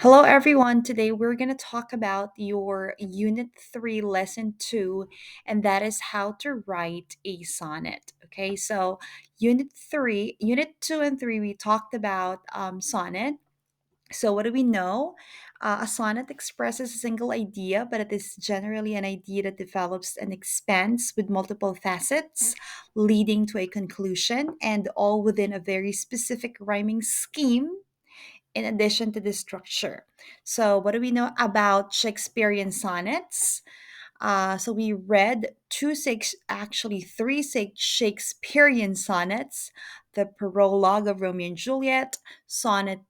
Hello, everyone. Today we're going to talk about your Unit 3, Lesson 2, and that is how to write a sonnet. Okay, so Unit 2 and 3, we talked about sonnet. So, what do we know? A sonnet expresses a single idea, but it is generally an idea that develops and expands with multiple facets, leading to a conclusion, and all within a very specific rhyming scheme in addition to the structure. So, what do we know about Shakespearean sonnets? So we read actually three Shakespearean sonnets: the prologue of Romeo and Juliet, Sonnet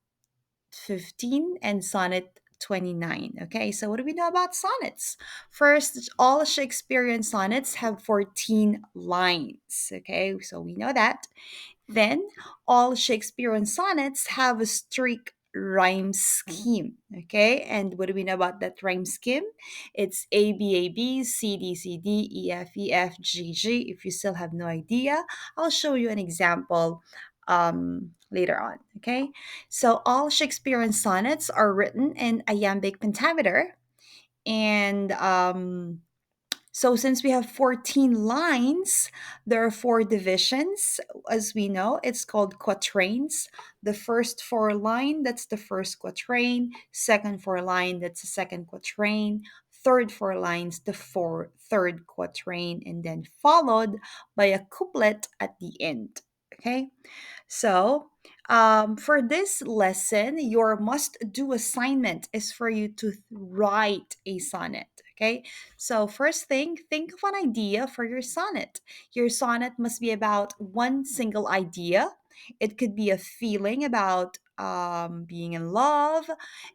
15, and Sonnet 29. Okay, so what do we know about sonnets? First, all Shakespearean sonnets have 14 lines. Okay, so we know that. Then, all Shakespearean sonnets have a strict rhyme scheme. Okay, and what do we know about that rhyme scheme? It's A B A B, C D C D, E F E F G G. If you still have no idea, I'll show you an example later on. Okay, so all Shakespearean sonnets are written in iambic pentameter, and so, since we have 14 lines, there are four divisions. As we know, it's called quatrains. The first four line, that's the first quatrain. Second four line, that's the second quatrain. Third four lines, the third quatrain, and then followed by a couplet at the end. Okay, so, for this lesson, your must do assignment is for you to write a sonnet. Okay, so first thing, think of an idea for your sonnet. Your sonnet must be about one single idea. It could be a feeling about being in love.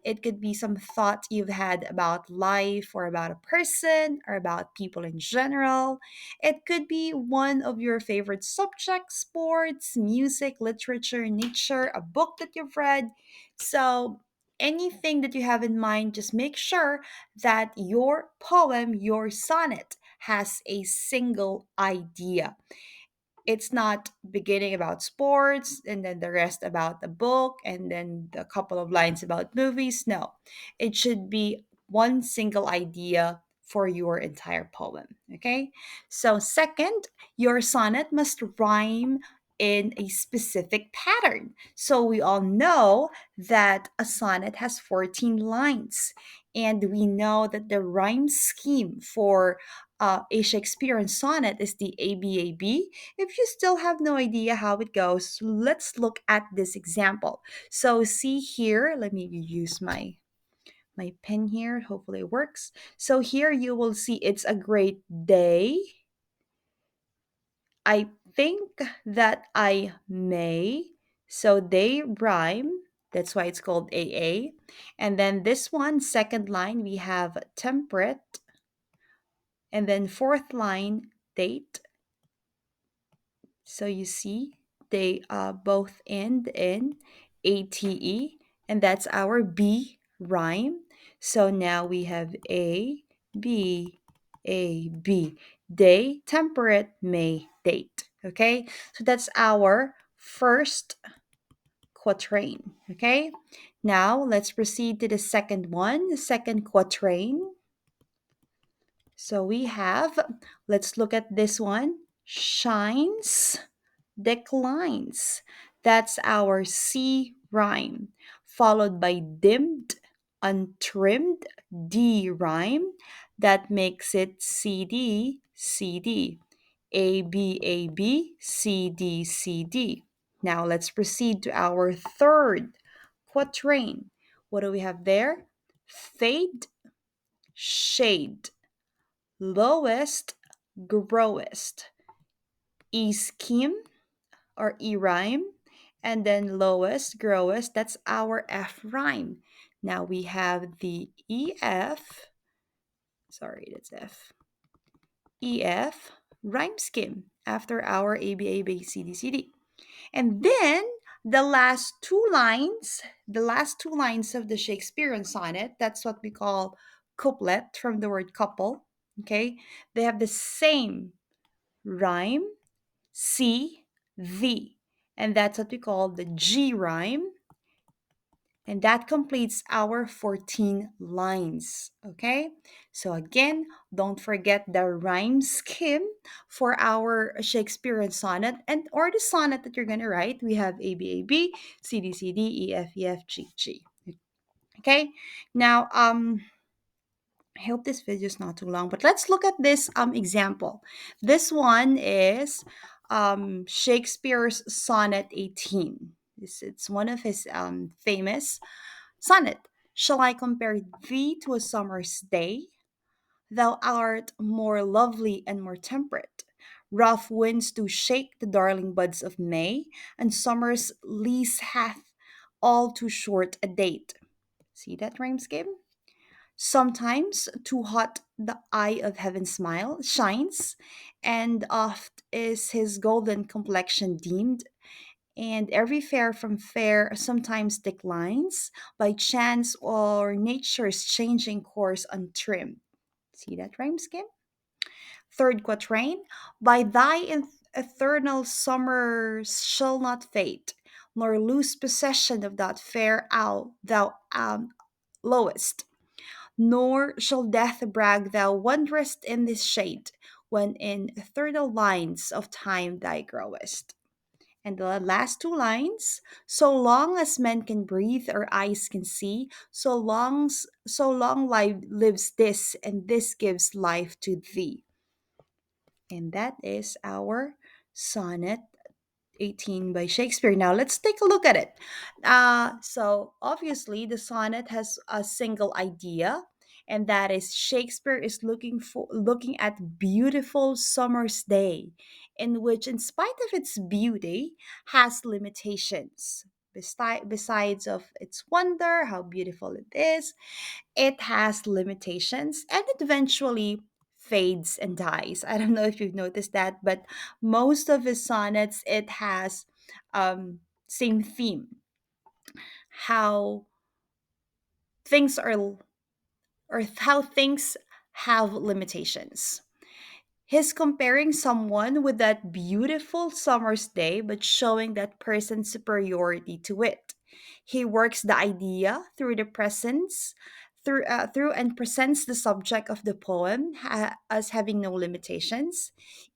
It could be some thought you've had about life or about a person or about people in general. It could be one of your favorite subjects: sports, music, literature, nature, a book that you've read. So, anything that you have in mind, just make sure that your poem, your sonnet, has a single idea. It's not beginning about sports and then the rest about the book and then a couple of lines about movies. No, it should be one single idea for your entire poem. Okay, so second, your sonnet must rhyme in a specific pattern. So we all know that a sonnet has 14 lines, and we know that the rhyme scheme for a Shakespearean sonnet is the ABAB. If you still have no idea how it goes, let's look at this example. So see here, let me use my pen here. Hopefully it works. So here you will see it's a great day. I think that I may. So they rhyme. That's why it's called AA. And then this one, second line, we have temperate. And then fourth line, date. So you see, they both end in ATE, and that's our B rhyme. So now we have B, A, B. Day, temperate, May, date. Okay, so that's our first quatrain. Okay, now let's proceed to the second one, the second quatrain. So we have, let's look at this one: shines, declines. That's our C rhyme, followed by dimmed, untrimmed, D rhyme. That makes it CD, CD. A, B, A, B, C, D, C, D. Now let's proceed to our third quatrain. What do we have there? Fade, shade, lowest, growest. E scheme or E rhyme, and then lowest, growest, that's our F rhyme. Now we have the EF, sorry, that's F, EF rhyme scheme after our ABABCDCD. And then the last two lines of the Shakespearean sonnet, that's what we call couplet from the word couple. Okay, they have the same rhyme, C, the. And that's what we call the G rhyme. And that completes our 14 lines. Okay? So, again, don't forget the rhyme scheme for our Shakespearean sonnet and or the sonnet that you're going to write. We have A, B, A, B, C, D, C, D, E, F, E, F, G, G. Okay? Now, I hope this video is not too long, but let's look at this example. This one is Shakespeare's Sonnet 18. It's one of his famous sonnet. Shall I compare thee to a summer's day? Thou art more lovely and more temperate. Rough winds do shake the darling buds of May, and summer's lease hath all too short a date. See that rhyme scheme? Sometimes too hot the eye of heaven smile shines, and oft is his golden complexion deemed, and every fair from fair sometimes declines by chance or nature's changing course untrimmed. See that rhyme scheme? Third quatrain, by thy eternal summers shall not fade, nor lose possession of that fair owl thou lowest, nor shall death brag thou wanderest in this shade, when in eternal lines of time thou growest. And the last two lines, so long as men can breathe or eyes can see, so long life lives this, and this gives life to thee. And that is our sonnet 18 by Shakespeare. Now let's take a look at it. So obviously the sonnet has a single idea, and that is Shakespeare is looking at beautiful summer's day, in which, in spite of its beauty, has limitations. Besides of its wonder, how beautiful it is, it has limitations and it eventually fades and dies. I don't know if you've noticed that, but most of his sonnets it has same theme, how things are or how things have limitations. He's comparing someone with that beautiful summer's day, but showing that person's superiority to it. He works the idea through the presence, through and presents the subject of the poem as having no limitations.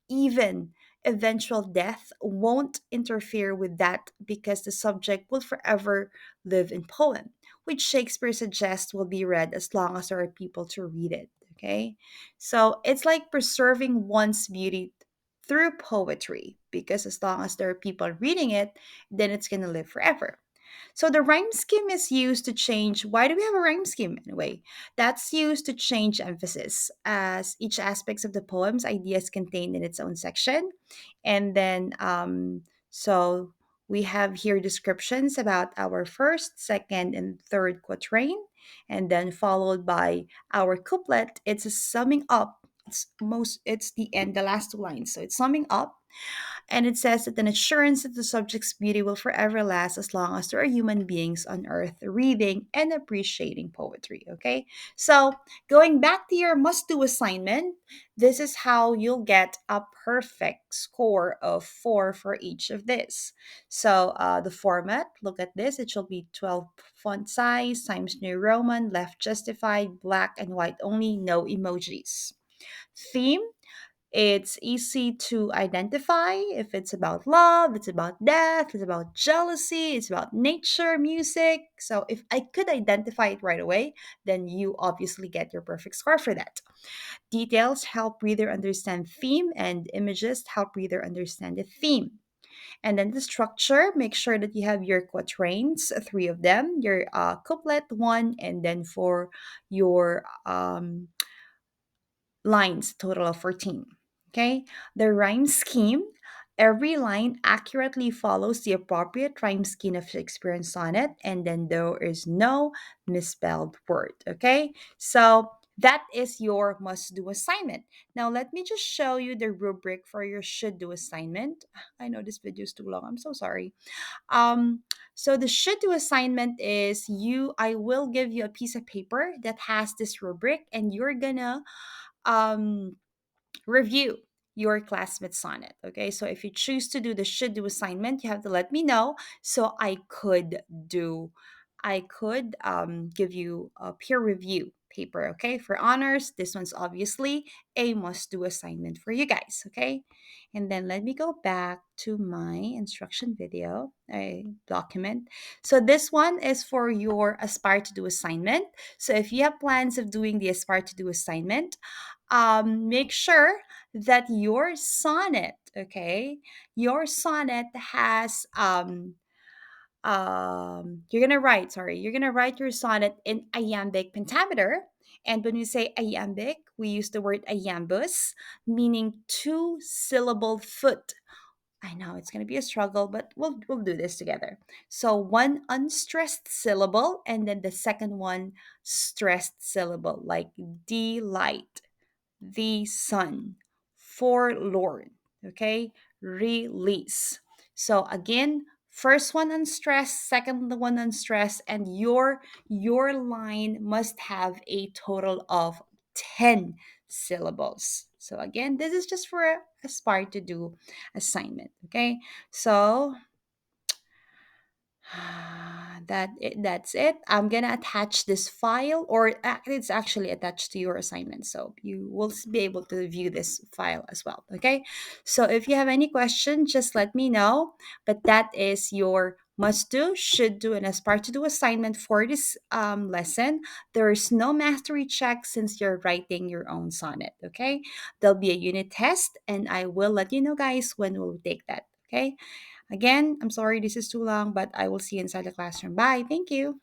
Even eventual death won't interfere with that because the subject will forever live in poem, which Shakespeare suggests will be read as long as there are people to read it. Okay? So it's like preserving one's beauty through poetry because as long as there are people reading it, then it's going to live forever. So the rhyme scheme is used to change. Why do we have a rhyme scheme anyway? That's used to change emphasis as each aspects of the poem's idea is contained in its own section. And then, so we have here descriptions about our first, second, and third quatrain, and then followed by our couplet. It's a summing up. It's the end, the last two lines. So it's summing up, and it says that an assurance that the subject's beauty will forever last as long as there are human beings on earth reading and appreciating poetry. Okay, so going back to your must do assignment, this is how you'll get a perfect score of 4 for each of this. So the format, look at this, it shall be 12 font size, Times New Roman, left justified, black and white only, no emojis. Theme, it's easy to identify if it's about love, it's about death, it's about jealousy, it's about nature, music. So if I could identify it right away, then you obviously get your perfect score for that. Details help reader understand theme, and images help reader understand the theme. And then the structure, make sure that you have your quatrains, three of them, your couplet, one, and then for your lines, total of 14. Okay, the rhyme scheme. Every line accurately follows the appropriate rhyme scheme of Shakespearean sonnet, and then there is no misspelled word. Okay, so that is your must do assignment. Now, let me just show you the rubric for your should do assignment. I know this video is too long. I'm so sorry. Um, so the should do assignment is I will give you a piece of paper that has this rubric, and you're gonna um, review your classmate sonnet. Okay, so if you choose to do the should do assignment, you have to let me know so I could do I could give you a peer review paper. Okay, for honors, this one's obviously a must do assignment for you guys. Okay, and then let me go back to my instruction video, a document. So this one is for your aspire to do assignment. So if you have plans of doing the aspire to do assignment, make sure that your sonnet, okay, your sonnet has you're gonna write your sonnet in iambic pentameter. And when we say iambic, we use the word iambus, meaning two syllable foot. I know it's gonna be a struggle, but we'll do this together. So one unstressed syllable, and then the second one stressed syllable, like delight, the sun, forlorn, okay, release. So again, first one unstressed, second one unstressed, and your line must have a total of 10 syllables. So again, this is just for a aspire to do assignment, okay? So that's it. I'm gonna attach this file, or it's actually attached to your assignment, so you will be able to view this file as well. Okay, so if you have any question, just let me know. But that is your must do, should do, and aspire to do assignment for this lesson. There is no mastery check since you're writing your own sonnet. Okay, there'll be a unit test, and I will let you know, guys, when we'll take that. Okay. Again, I'm sorry this is too long, but I will see you inside the classroom. Bye. Thank you.